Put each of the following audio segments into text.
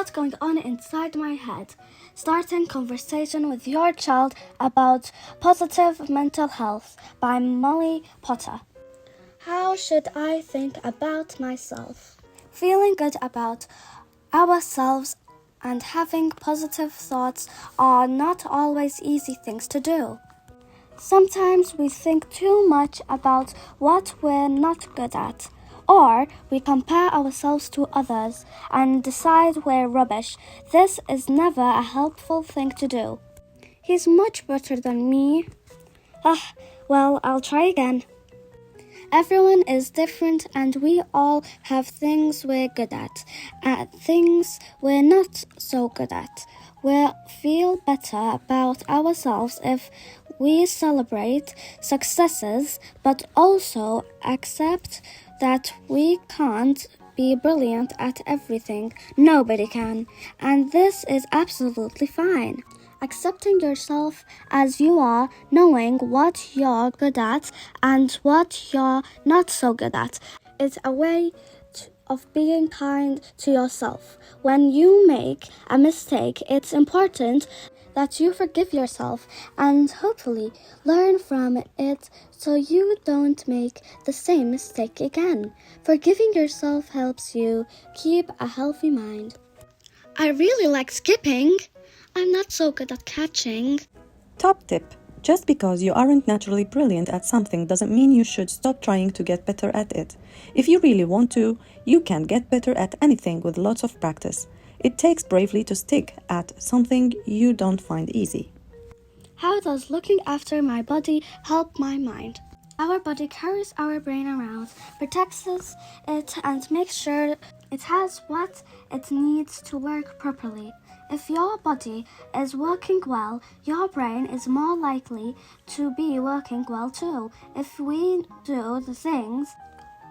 lot going on inside my head. Starting conversation with your child about positive mental health by Molly Potter. How should I think about myself? Feeling good about ourselves and having positive thoughts are not always easy things to do. Sometimes we think too much about what we're not good at, or we compare ourselves to others and decide we're rubbish. This is never a helpful thing to do. He's much better than me. Well, I'll try again. Everyone is different and we all have things we're good at and things we're not so good at. We'll feel better about ourselves if we celebrate successes but also accept that we can't be brilliant at everything. Nobody can. And this is absolutely fine. Accepting yourself as you are, knowing what you're good at and what you're not so good at, is a way of being kind to yourself. When you make a mistake, it's important that you forgive yourself and hopefully learn from it so you don't make the same mistake again. Forgiving yourself helps you keep a healthy mind. I really like skipping. I'm not so good at catching. Top tip. Just because you aren't naturally brilliant at something doesn't mean you should stop trying to get better at it. If you really want to, you can get better at anything with lots of practice. It takes bravery to stick at something you don't find easy. How does looking after my body help my mind? Our body carries our brain around, protects it, and makes sure it has what it needs to work properly. If your body is working well, your brain is more likely to be working well too. If we do the things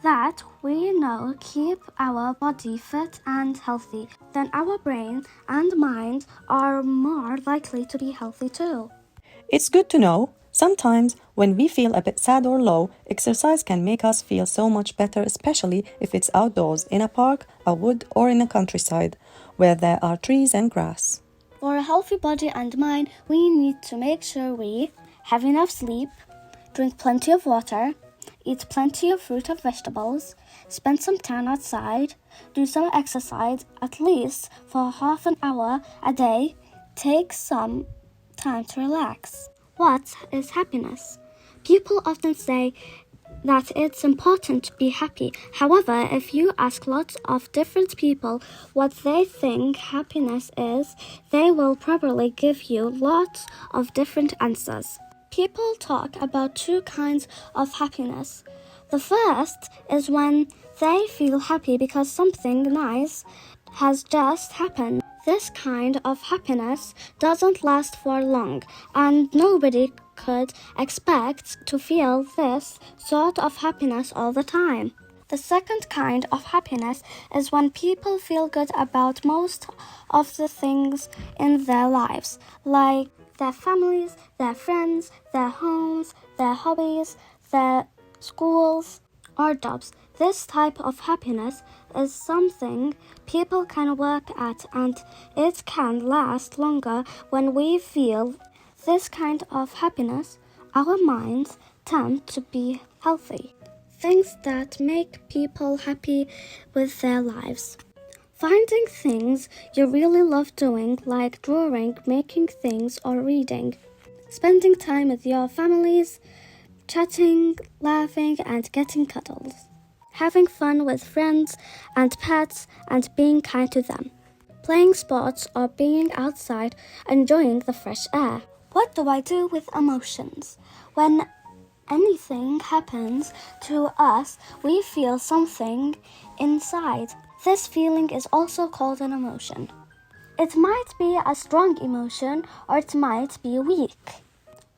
that we know keep our body fit and healthy, then our brain and mind are more likely to be healthy too. It's good to know. Sometimes, when we feel a bit sad or low, exercise can make us feel so much better, especially if it's outdoors, in a park, a wood, or in a countryside, where there are trees and grass. For a healthy body and mind, we need to make sure we have enough sleep, drink plenty of water, eat plenty of fruit and vegetables, spend some time outside, do some exercise at least for half an hour a day, take some time to relax. What is happiness? People often say that it's important to be happy. However, if you ask lots of different people what they think happiness is, they will probably give you lots of different answers. People talk about two kinds of happiness. The first is when they feel happy because something nice has just happened. This kind of happiness doesn't last for long, and nobody could expect to feel this sort of happiness all the time. The second kind of happiness is when people feel good about most of the things in their lives, like their families, their friends, their homes, their hobbies, their schools, or jobs. This type of happiness is something people can work at, and it can last longer. When we feel this kind of happiness, our minds tend to be healthy. Things that make people happy with their lives. Finding things you really love doing, like drawing, making things, or reading. Spending time with your families, chatting, laughing, and getting cuddles. Having fun with friends and pets and being kind to them. Playing sports or being outside, enjoying the fresh air. What do I do with emotions? When anything happens to us, we feel something inside. This feeling is also called an emotion. It might be a strong emotion or it might be weak.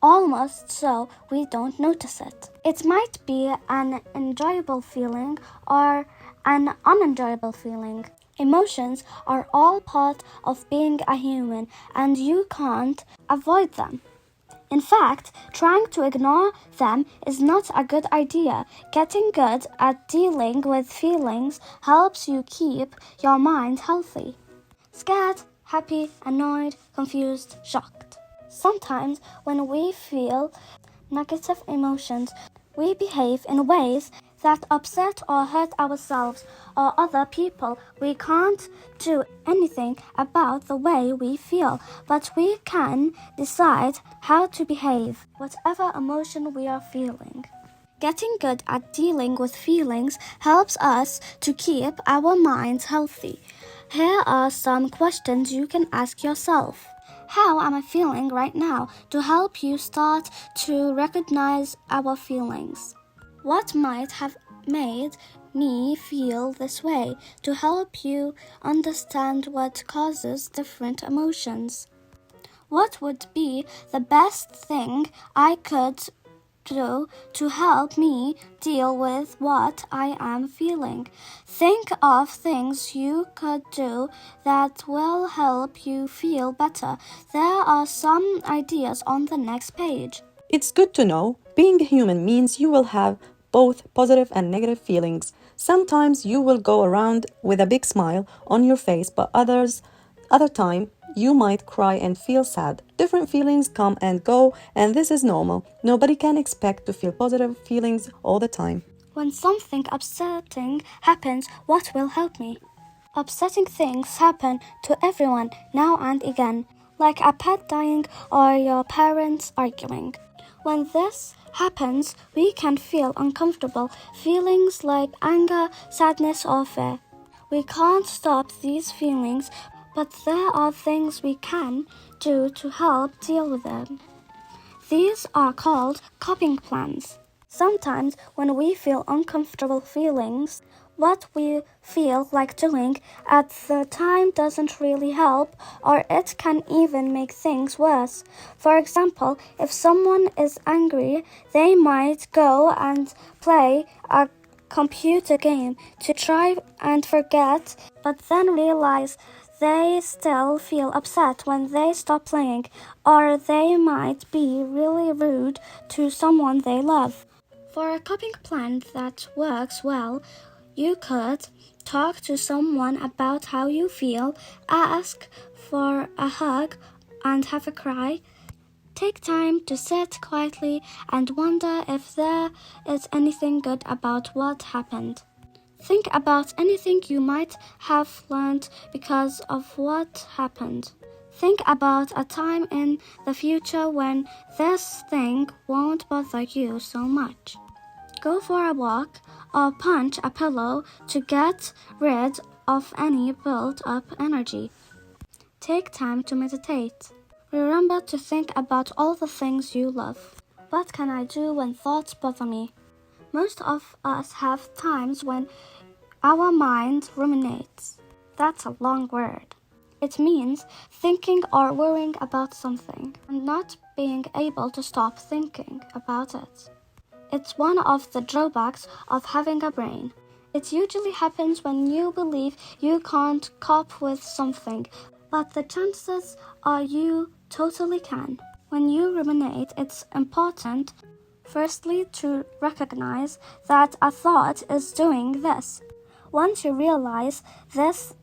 Almost so we don't notice it. It might be an enjoyable feeling or an unenjoyable feeling. Emotions are all part of being a human and you can't avoid them. In fact, trying to ignore them is not a good idea. Getting good at dealing with feelings helps you keep your mind healthy. scared, happy, annoyed, confused, shocked. Sometimes when we feel negative emotions, we behave in ways that upset or hurt ourselves or other people. We can't do anything about the way we feel, but we can decide how to behave, whatever emotion we are feeling. Getting good at dealing with feelings helps us to keep our minds healthy. Here are some questions you can ask yourself. How am I feeling right now, to help you start to recognize our feelings? What might have made me feel this way, to help you understand what causes different emotions? What would be the best thing I could do to help me deal with what I am feeling? Think of things you could do that will help you feel better. There are some ideas on the next page. It's good to know being human means you will have both positive and negative feelings. Sometimes you will go around with a big smile on your face, but other time you might cry and feel sad. Different feelings come and go, and this is normal. Nobody can expect to feel positive feelings all the time. When something upsetting happens, what will help me? Upsetting things happen to everyone now and again, like a pet dying or your parents arguing. When this happens, we can feel uncomfortable feelings like anger, sadness, or fear. We can't stop these feelings, but there are things we can do to help deal with them. These are called coping plans. Sometimes when we feel uncomfortable feelings, what we feel like doing at the time doesn't really help, or it can even make things worse. For example, if someone is angry, they might go and play a computer game to try and forget, but then realize they still feel upset when they stop playing, or they might be really rude to someone they love. For a coping plan that works well, you could talk to someone about how you feel, ask for a hug and have a cry, take time to sit quietly and wonder if there is anything good about what happened. Think about anything you might have learned because of what happened. Think about a time in the future when this thing won't bother you so much. Go for a walk or punch a pillow to get rid of any built-up energy. Take time to meditate. Remember to think about all the things you love. What can I do when thoughts bother me? Most of us have times when our mind ruminates. That's a long word. It means thinking or worrying about something and not being able to stop thinking about it. It's one of the drawbacks of having a brain. It usually happens when you believe you can't cope with something, but the chances are you totally can. When you ruminate, it's important, firstly, to recognize that a thought is doing this. Once you realize this,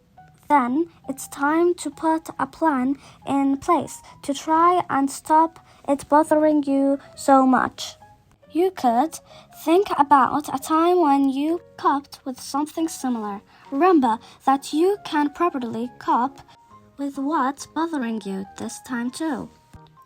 then it's time to put a plan in place to try and stop it bothering you so much. You could think about a time when you coped with something similar. Remember that you can properly cope with what's bothering you this time too.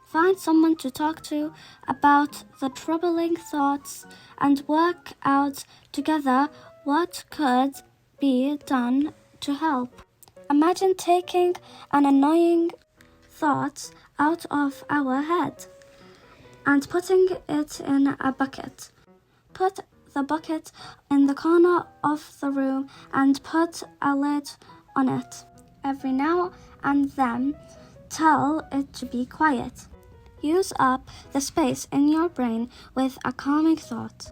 Find someone to talk to about the troubling thoughts and work out together what could be done to help. Imagine taking an annoying thought out of our head and putting it in a bucket. Put the bucket in the corner of the room and put a lid on it. Every now and then, tell it to be quiet. Use up the space in your brain with a calming thought.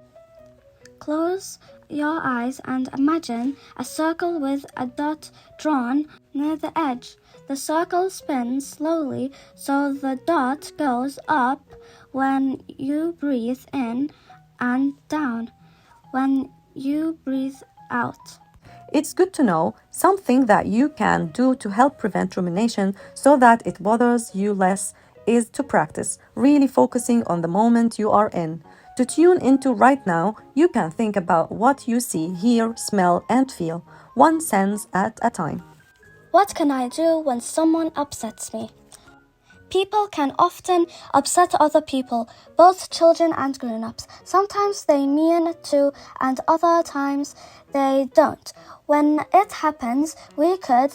Close your eyes and imagine a circle with a dot drawn near the edge. The circle spins slowly so the dot goes up when you breathe in and down when you breathe out. It's good to know something that you can do to help prevent rumination so that it bothers you less is to practice really focusing on the moment you are in. To tune into right now, you can think about what you see, hear, smell, and feel, one sense at a time. What can I do when someone upsets me? People can often upset other people, both children and grown-ups. Sometimes they mean to, and other times they don't. When it happens, we could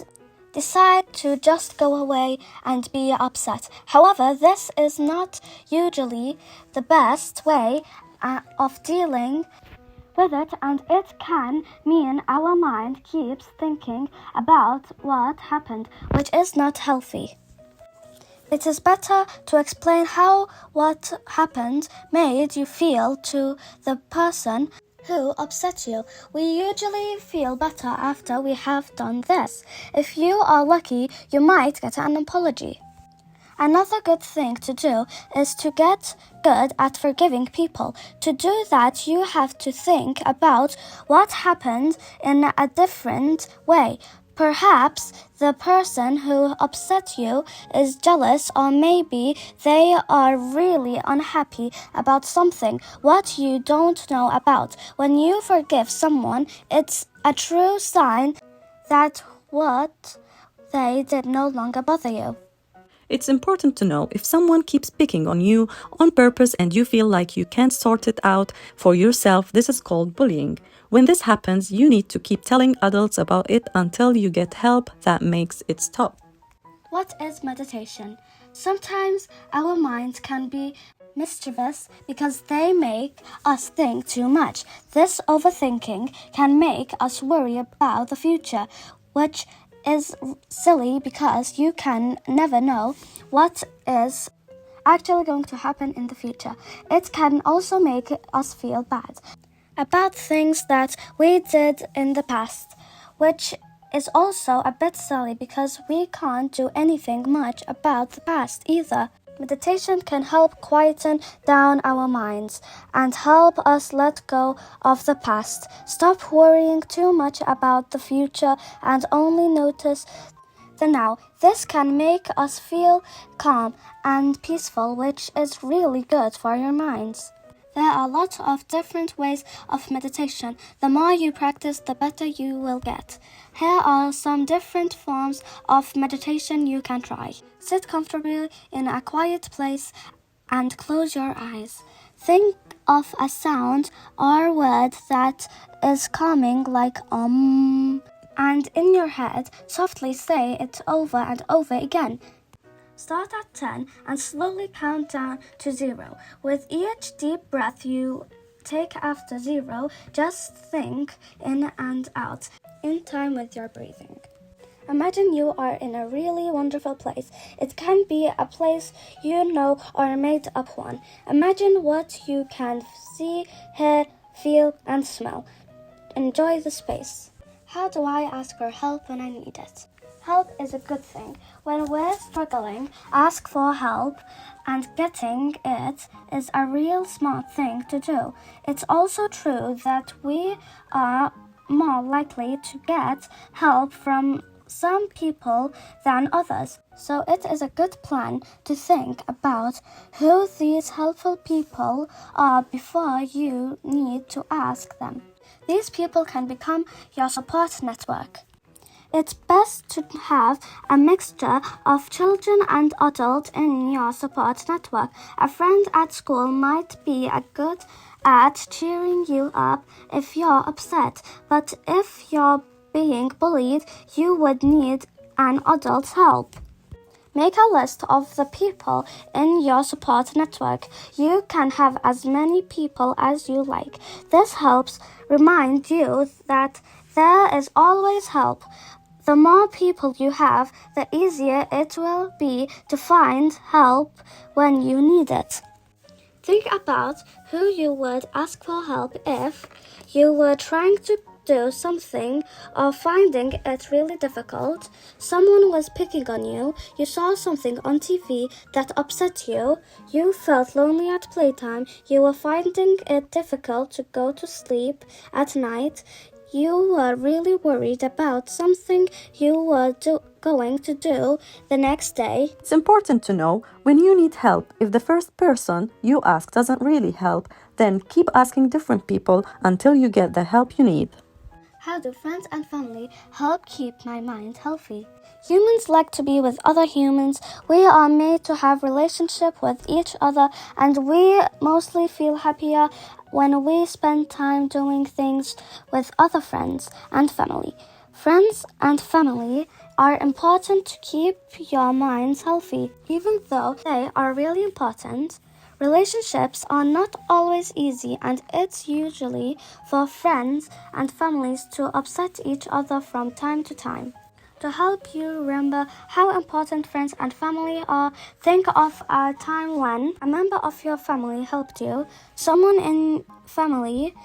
decide to just go away and be upset. However, this is not usually the best way of dealing with it, and it can mean our mind keeps thinking about what happened, which is not healthy. It is better to explain how what happened made you feel to the person who upset you. We usually feel better after we have done this. If you are lucky, you might get an apology. Another good thing to do is to get good at forgiving people. To do that, you have to think about what happened in a different way. Perhaps the person who upset you is jealous, or maybe they are really unhappy about something what you don't know about. When you forgive someone, it's a true sign that what they did no longer bother you. It's important to know if someone keeps picking on you on purpose and you feel like you can't sort it out for yourself, this is called bullying. When this happens, you need to keep telling adults about it until you get help that makes it stop. What is meditation? Sometimes our minds can be mischievous because they make us think too much. This overthinking can make us worry about the future, which is silly because you can never know what is actually going to happen in the future. It can also make us feel bad about things that we did in the past, which is also a bit silly because we can't do anything much about the past either. Meditation can help quieten down our minds and help us let go of the past. Stop worrying too much about the future and only notice the now. This can make us feel calm and peaceful, which is really good for your minds. There are lots of different ways of meditation. The more you practice, the better you will get. Here are some different forms of meditation you can try. Sit comfortably in a quiet place and close your eyes. Think of a sound or word that is calming, like and in your head, softly say it over and over again. Start at 10 and slowly count down to 0. With each deep breath you take after 0, just think in and out, in time with your breathing. Imagine you are in a really wonderful place. It can be a place you know or a made-up one. Imagine what you can see, hear, feel, and smell. Enjoy the space. How do I ask for help when I need it? Help is a good thing. When we're struggling, ask for help, and getting it is a real smart thing to do. It's also true that we are more likely to get help from some people than others. So it is a good plan to think about who these helpful people are before you need to ask them. These people can become your support network. It's best to have a mixture of children and adults in your support network. A friend at school might be good at cheering you up if you're upset, but if you're being bullied, you would need an adult's help. Make a list of the people in your support network. You can have as many people as you like. This helps remind you that there is always help. The more people you have, the easier it will be to find help when you need it. Think about who you would ask for help if you were trying to do something or finding it really difficult. Someone was picking on you. You saw something on TV that upset you. You felt lonely at playtime. You were finding it difficult to go to sleep at night. you were really worried about something you were going to do the next day. It's important to know when you need help. If the first person you ask doesn't really help, then keep asking different people until you get the help you need. How do friends and family help keep my mind healthy? Humans like to be with other humans. We are made to have relationship with each other, and we mostly feel happier when we spend time doing things with other friends and family. Friends and family are important to keep your minds healthy. Even though they are really important, relationships are not always easy, and it's usually for friends and families to upset each other from time to time. To help you remember how important friends and family are, think of a time when a member of your family helped you, someone in family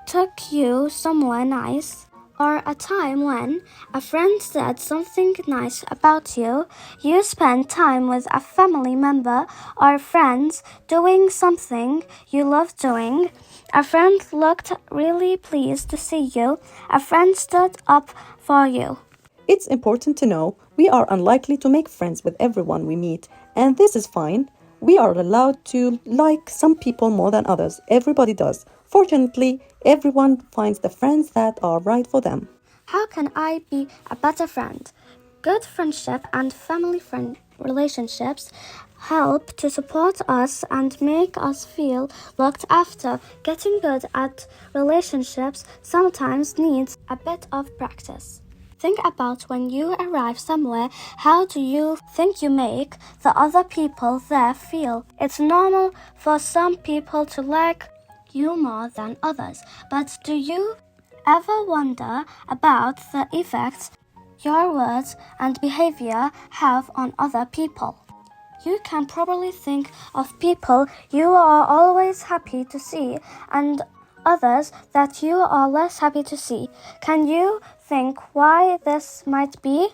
took you somewhere nice, or a time when a friend said something nice about you. You spent time with a family member or friends doing something you love doing. A friend looked really pleased to see you. A friend stood up for you. It's important to know we are unlikely to make friends with everyone we meet, and this is fine. We are allowed to like some people more than others. Everybody does. Fortunately, everyone finds the friends that are right for them. How can I be a better friend? Good friendship and family friend relationships help to support us and make us feel looked after. Getting good at relationships sometimes needs a bit of practice. Think about when you arrive somewhere, how do you think you make the other people there feel? It's normal for some people to like you more than others, but do you ever wonder about the effects your words and behavior have on other people? You can probably think of people you are always happy to see and others that you are less happy to see. Can you think why this might be?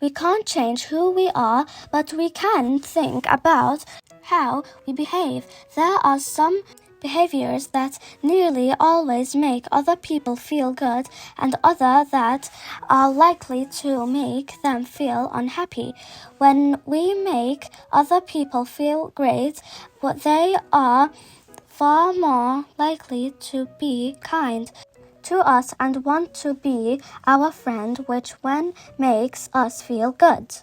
We can't change who we are, but we can think about how we behave. There are some behaviors that nearly always make other people feel good and other that are likely to make them feel unhappy. When we make other people feel great, they are far more likely to be kind to us and want to be our friend, which when makes us feel good.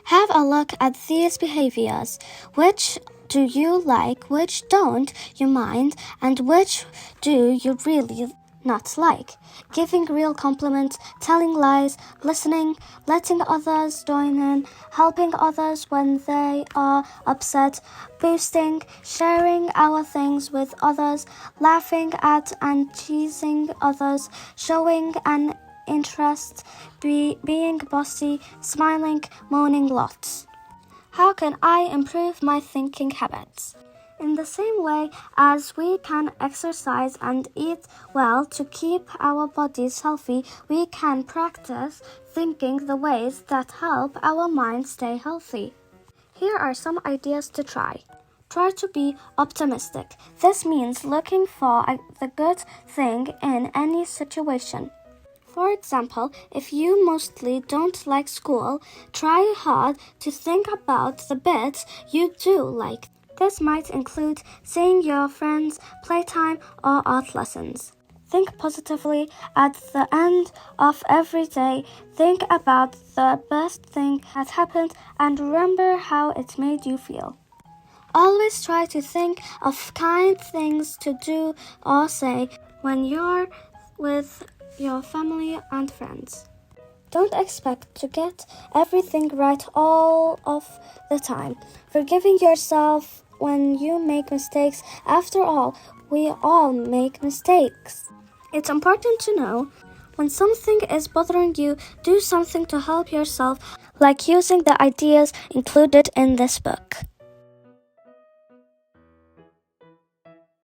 Have a look at these behaviors. Which do you like, which don't you mind, and which do you really not like? Giving real compliments, telling lies, listening, letting others join in, helping others when they are upset, boosting, sharing our things with others, laughing at and teasing others, showing an interest, being bossy, smiling, moaning lots. How can I improve my thinking habits? In the same way as we can exercise and eat well to keep our bodies healthy, we can practice thinking the ways that help our mind stay healthy. Here are some ideas to try. Try to be optimistic. This means looking for the good thing in any situation. For example, if you mostly don't like school, try hard to think about the bits you do like. This might include seeing your friends, playtime, or art lessons. Think positively at the end of every day. Think about the best thing that happened and remember how it made you feel. Always try to think of kind things to do or say when you're with your family and friends. Don't expect to get everything right all of the time. Forgiving yourself when you make mistakes. After all, we all make mistakes. It's important to know when something is bothering you, do something to help yourself, like using the ideas included in this book.